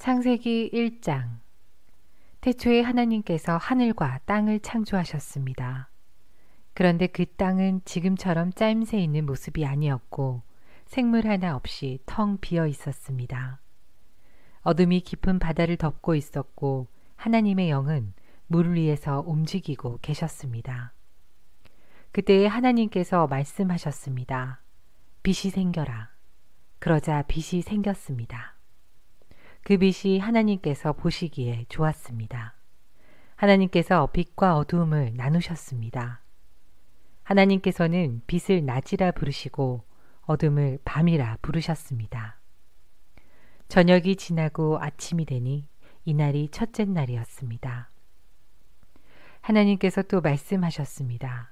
창세기 1장. 태초에 하나님께서 하늘과 땅을 창조하셨습니다. 그런데 그 땅은 지금처럼 짜임새 있는 모습이 아니었고 생물 하나 없이 텅 비어 있었습니다. 어둠이 깊은 바다를 덮고 있었고 하나님의 영은 물 위에서 움직이고 계셨습니다. 그때에 하나님께서 말씀하셨습니다. 빛이 생겨라. 그러자 빛이 생겼습니다. 그 빛이 하나님께서 보시기에 좋았습니다. 하나님께서 빛과 어두움을 나누셨습니다. 하나님께서는 빛을 낮이라 부르시고 어둠을 밤이라 부르셨습니다. 저녁이 지나고 아침이 되니 이날이 첫째 날이었습니다. 하나님께서 또 말씀하셨습니다.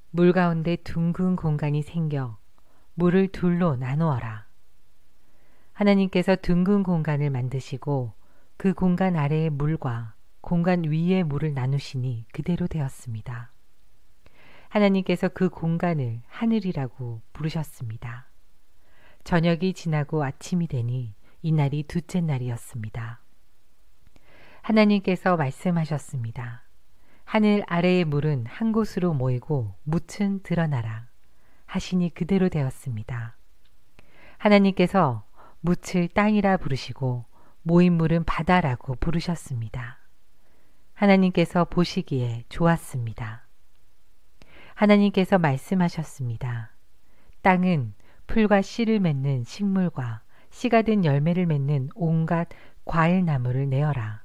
물 가운데 둥근 공간이 생겨 물을 둘로 나누어라. 하나님께서 둥근 공간을 만드시고 그 공간 아래의 물과 공간 위의 물을 나누시니 그대로 되었습니다. 하나님께서 그 공간을 하늘이라고 부르셨습니다. 저녁이 지나고 아침이 되니 이날이 둘째 날이었습니다. 하나님께서 말씀하셨습니다. 하늘 아래의 물은 한 곳으로 모이고 묻은 드러나라 하시니 그대로 되었습니다. 하나님께서 묻을 땅이라 부르시고 모인 물은 바다라고 부르셨습니다. 하나님께서 보시기에 좋았습니다. 하나님께서 말씀하셨습니다. 땅은 풀과 씨를 맺는 식물과 씨가 든 열매를 맺는 온갖 과일나무를 내어라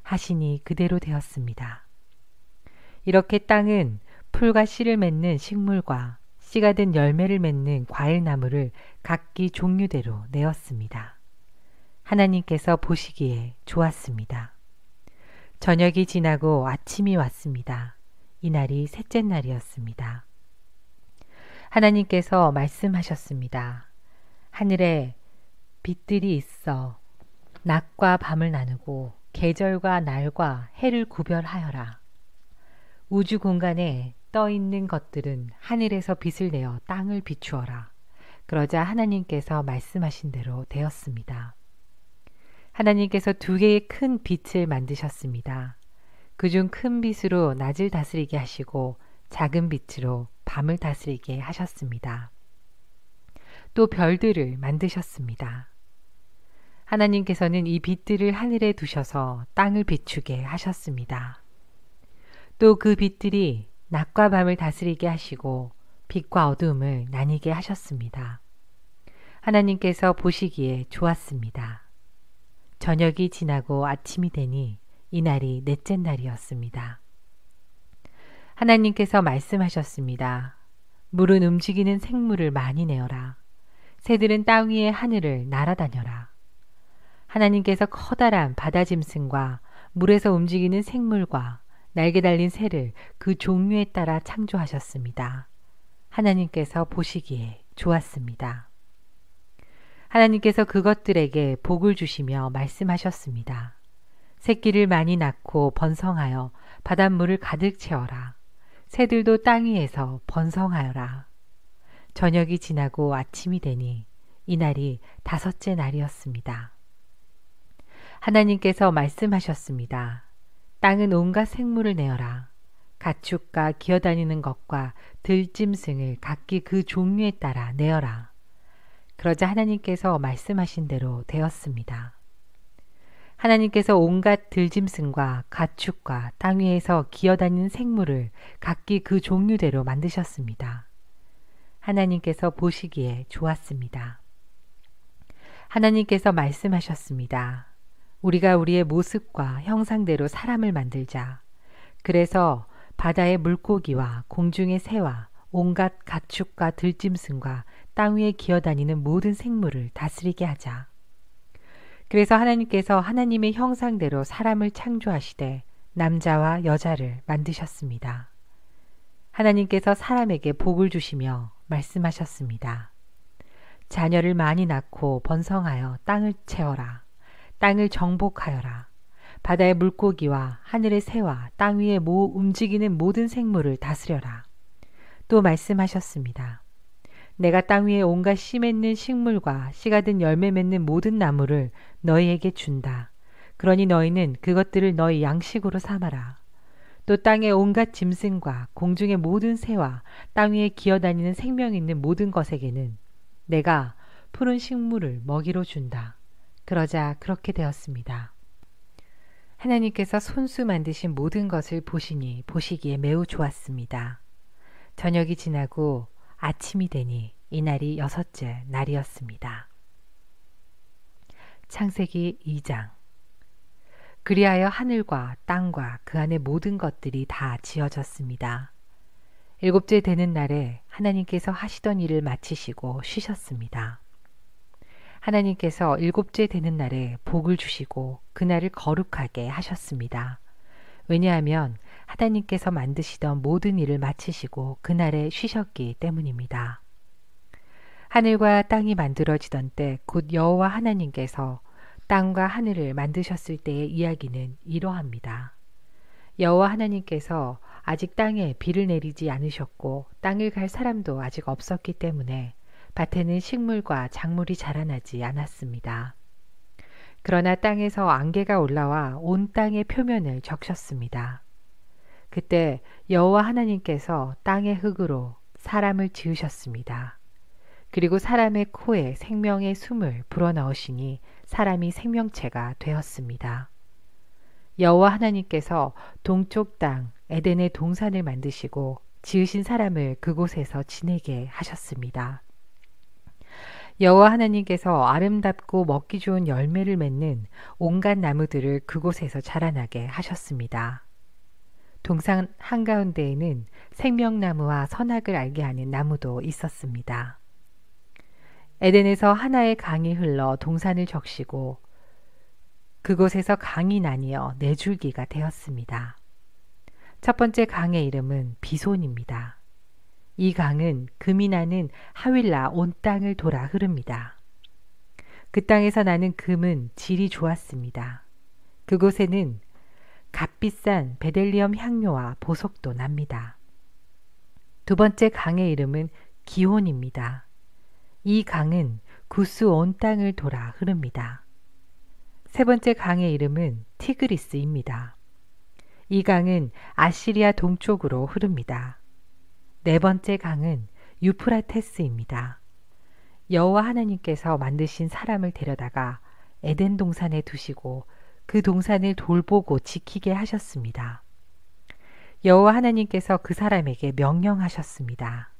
하시니 그대로 되었습니다. 이렇게 땅은 풀과 씨를 맺는 식물과 씨가 든 열매를 맺는 과일나무를 각기 종류대로 내었습니다. 하나님께서 보시기에 좋았습니다. 저녁이 지나고 아침이 왔습니다. 이날이 셋째 날이었습니다. 하나님께서 말씀하셨습니다. 하늘에 빛들이 있어 낮과 밤을 나누고 계절과 날과 해를 구별하여라. 우주 공간에 떠 있는 것들은 하늘에서 빛을 내어 땅을 비추어라. 그러자 하나님께서 말씀하신 대로 되었습니다. 하나님께서 두 개의 큰 빛을 만드셨습니다. 그중 큰 빛으로 낮을 다스리게 하시고 작은 빛으로 밤을 다스리게 하셨습니다. 또 별들을 만드셨습니다. 하나님께서는 이 빛들을 하늘에 두셔서 땅을 비추게 하셨습니다. 또 그 빛들이 낮과 밤을 다스리게 하시고 빛과 어두움을 나뉘게 하셨습니다. 하나님께서 보시기에 좋았습니다. 저녁이 지나고 아침이 되니 이날이 넷째 날이었습니다. 하나님께서 말씀하셨습니다. 물은 움직이는 생물을 많이 내어라. 새들은 땅 위의 하늘을 날아다녀라. 하나님께서 커다란 바다짐승과 물에서 움직이는 생물과 날개 달린 새를 그 종류에 따라 창조하셨습니다. 하나님께서 보시기에 좋았습니다. 하나님께서 그것들에게 복을 주시며 말씀하셨습니다. 새끼를 많이 낳고 번성하여 바닷물을 가득 채워라. 새들도 땅 위에서 번성하여라. 저녁이 지나고 아침이 되니 이날이 다섯째 날이었습니다. 하나님께서 말씀하셨습니다. 땅은 온갖 생물을 내어라. 가축과 기어다니는 것과 들짐승을 각기 그 종류에 따라 내어라. 그러자 하나님께서 말씀하신 대로 되었습니다. 하나님께서 온갖 들짐승과 가축과 땅 위에서 기어다니는 생물을 각기 그 종류대로 만드셨습니다. 하나님께서 보시기에 좋았습니다. 하나님께서 말씀하셨습니다. 우리가 우리의 모습과 형상대로 사람을 만들자. 그래서 바다의 물고기와 공중의 새와 온갖 가축과 들짐승과 땅 위에 기어다니는 모든 생물을 다스리게 하자. 그래서 하나님께서 하나님의 형상대로 사람을 창조하시되 남자와 여자를 만드셨습니다. 하나님께서 사람에게 복을 주시며 말씀하셨습니다. 자녀를 많이 낳고 번성하여 땅을 채워라. 땅을 정복하여라. 바다의 물고기와 하늘의 새와 땅 위에 움직이는 모든 생물을 다스려라. 또 말씀하셨습니다. 내가 땅 위에 온갖 씨 맺는 식물과 씨가 든 열매 맺는 모든 나무를 너희에게 준다. 그러니 너희는 그것들을 너희 양식으로 삼아라. 또 땅의 온갖 짐승과 공중의 모든 새와 땅 위에 기어다니는 생명 있는 모든 것에게는 내가 푸른 식물을 먹이로 준다. 그러자 그렇게 되었습니다. 하나님께서 손수 만드신 모든 것을 보시니 보시기에 매우 좋았습니다. 저녁이 지나고 아침이 되니 이날이 6째 날이었습니다. 창세기 2장. 그리하여 하늘과 땅과 그 안의 모든 것들이 다 지어졌습니다. 7째 되는 날에 하나님께서 하시던 일을 마치시고 쉬셨습니다. 하나님께서 7째 되는 날에 복을 주시고 그날을 거룩하게 하셨습니다. 왜냐하면 하나님께서 만드시던 모든 일을 마치시고 그날에 쉬셨기 때문입니다. 하늘과 땅이 만들어지던 때 곧 여호와 하나님께서 땅과 하늘을 만드셨을 때의 이야기는 이러합니다. 여호와 하나님께서 아직 땅에 비를 내리지 않으셨고 땅을 갈 사람도 아직 없었기 때문에 밭에는 식물과 작물이 자라나지 않았습니다. 그러나 땅에서 안개가 올라와 온 땅의 표면을 적셨습니다. 그때 여호와 하나님께서 땅의 흙으로 사람을 지으셨습니다. 그리고 사람의 코에 생명의 숨을 불어넣으시니 사람이 생명체가 되었습니다. 여호와 하나님께서 동쪽 땅 에덴의 동산을 만드시고 지으신 사람을 그곳에서 지내게 하셨습니다. 여호와 하나님께서 아름답고 먹기 좋은 열매를 맺는 온갖 나무들을 그곳에서 자라나게 하셨습니다. 동산 한가운데에는 생명나무와 선악을 알게 하는 나무도 있었습니다. 에덴에서 하나의 강이 흘러 동산을 적시고 그곳에서 강이 나뉘어 4줄기가 되었습니다. 첫 번째 강의 이름은 비손입니다. 이 강은 금이 나는 하윌라 온 땅을 돌아 흐릅니다. 그 땅에서 나는 금은 질이 좋았습니다. 그곳에는 값비싼 베델리엄 향료와 보석도 납니다. 두 번째 강의 이름은 기혼입니다. 이 강은 구스 온 땅을 돌아 흐릅니다. 세 번째 강의 이름은 티그리스입니다. 이 강은 아시리아 동쪽으로 흐릅니다. 네 번째 강은 유프라테스입니다. 여호와 하나님께서 만드신 사람을 데려다가 에덴 동산에 두시고 그 동산을 돌보고 지키게 하셨습니다. 여호와 하나님께서 그 사람에게 명령하셨습니다.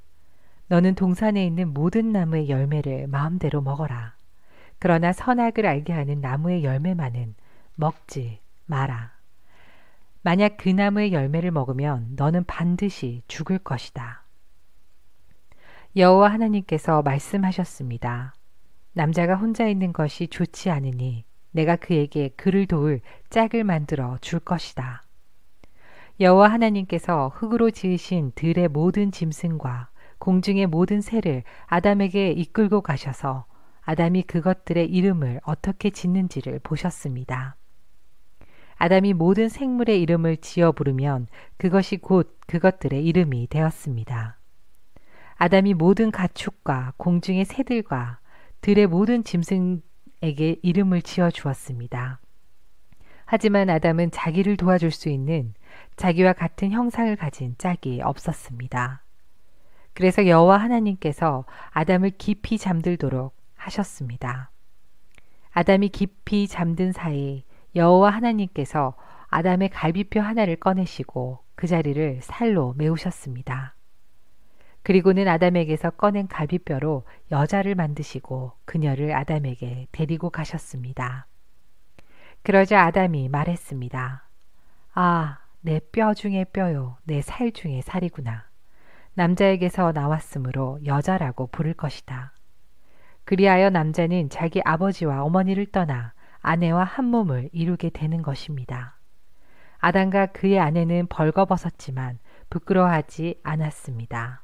너는 동산에 있는 모든 나무의 열매를 마음대로 먹어라. 그러나 선악을 알게 하는 나무의 열매만은 먹지 마라. 만약 그 나무의 열매를 먹으면 너는 반드시 죽을 것이다. 여호와 하나님께서 말씀하셨습니다. 남자가 혼자 있는 것이 좋지 않으니 내가 그에게 그를 도울 짝을 만들어 줄 것이다. 여호와 하나님께서 흙으로 지으신 들의 모든 짐승과 공중의 모든 새를 아담에게 이끌고 가셔서 아담이 그것들의 이름을 어떻게 짓는지를 보셨습니다. 아담이 모든 생물의 이름을 지어 부르면 그것이 곧 그것들의 이름이 되었습니다. 아담이 모든 가축과 공중의 새들과 들의 모든 짐승에게 이름을 지어 주었습니다. 하지만 아담은 자기를 도와줄 수 있는 자기와 같은 형상을 가진 짝이 없었습니다. 그래서 여호와 하나님께서 아담을 깊이 잠들도록 하셨습니다. 아담이 깊이 잠든 사이 여호와 하나님께서 아담의 갈비뼈 하나를 꺼내시고 그 자리를 살로 메우셨습니다. 그리고는 아담에게서 꺼낸 갈비뼈로 여자를 만드시고 그녀를 아담에게 데리고 가셨습니다. 그러자 아담이 말했습니다. 아, 내 뼈 중에 뼈요, 내 살 중에 살이구나. 남자에게서 나왔으므로 여자라고 부를 것이다. 그리하여 남자는 자기 아버지와 어머니를 떠나 아내와 한 몸을 이루게 되는 것입니다. 아담과 그의 아내는 벌거벗었지만 부끄러워하지 않았습니다.